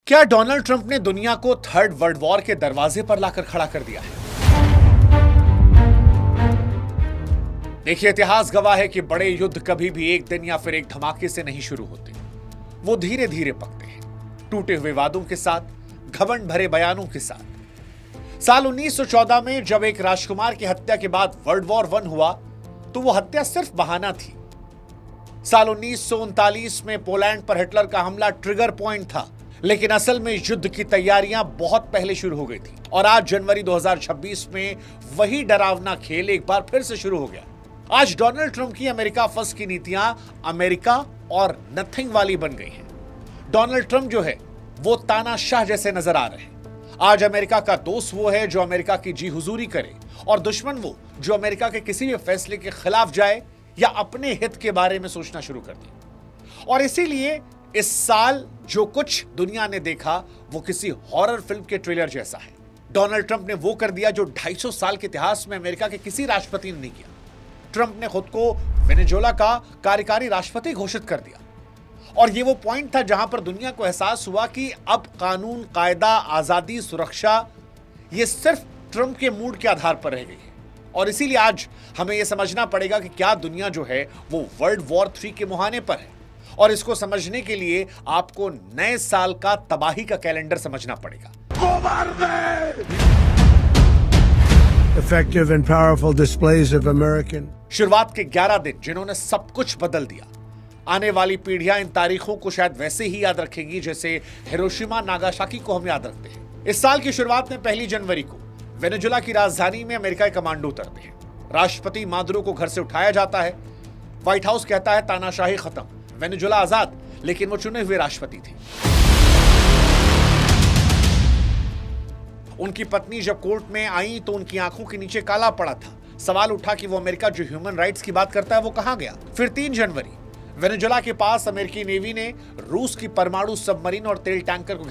क्या Donald Trump ने दुनिया को थर्ड वर्ल्ड वॉर के दरवाजे पर लाकर खड़ा कर दिया है? देखिए, इतिहास गवाह है कि बड़े युद्ध कभी भी एक दिन या फिर एक धमाके से नहीं शुरू होते। वो धीरे धीरे पकते हैं, टूटे हुए वादों के साथ, घमंड भरे बयानों के साथ। साल 1914 में जब एक राजकुमार की हत्या के बाद वर्ल्ड वॉर 1 हुआ, तो वो हत्या सिर्फ बहाना थी। साल 1939 में पोलैंड पर हिटलर का हमला ट्रिगर पॉइंट था, लेकिन असल में युद्ध की तैयारियां बहुत पहले शुरू हो गई थी। और आज जनवरी 2026 में वही डरावना खेल एक बार फिर से शुरू हो गया। आज डोनाल्ड ट्रंप की अमेरिका फर्स्ट की नीतियां अमेरिका और नथिंग वाली बन गई हैं। डोनाल्ड ट्रंप जो है वो तानाशाह जैसे नजर आ रहे हैं। आज अमेरिका का दोस्त वो है जो अमेरिका की जी हुजूरी करे, और दुश्मन वो जो अमेरिका के किसी भी फैसले के खिलाफ जाए या अपने हित के बारे में सोचना शुरू कर दे। और इसीलिए इस साल जो कुछ दुनिया ने देखा वो किसी हॉरर फिल्म के ट्रेलर जैसा है। डोनाल्ड ट्रंप ने वो कर दिया जो 250 साल के इतिहास में अमेरिका के किसी राष्ट्रपति ने नहीं किया। ट्रंप ने खुद को वेनेजुएला का कार्यकारी राष्ट्रपति घोषित कर दिया। और ये वो पॉइंट था जहां पर दुनिया को एहसास हुआ कि अब कानून, कायदा, आजादी, सुरक्षा ये सिर्फ ट्रंप के मूड के आधार पर रह गई है। और इसीलिए आज हमें यह समझना पड़ेगा कि क्या दुनिया जो है वो वर्ल्ड वॉर 3 के मुहाने पर है। और इसको समझने के लिए आपको नए साल का तबाही का कैलेंडर समझना पड़ेगा। Effective and powerful displays of American. शुरुआत के 11 दिन जिन्होंने सब कुछ बदल दिया। आने वाली पीढ़ियां इन तारीखों को शायद वैसे ही याद रखेंगी जैसे हिरोशिमा नागासाकी को हम याद रखते हैं। इस साल की शुरुआत में 1 जनवरी को वेनेजुएला की राजधानी में अमेरिकाई कमांडो उतरते हैं। राष्ट्रपति मादुरो को घर से उठाया जाता है। व्हाइट हाउस कहता है तानाशाही खत्म, वेनेजुएला आजाद, लेकिन वो चुने हुए राष्ट्रपति थे। उनकी पत्नी जब कोर्ट में आई तो उनकी आंखों के नीचे काला पड़ा था। सवाल उठा कि वो अमेरिका जो ह्यूमन राइट्स की बात करता है वो कहां गया। फिर 3 जनवरी वेनेजुएला के पास अमेरिकी नेवी ने रूस की परमाणु सबमरीन और तेल टैंकर को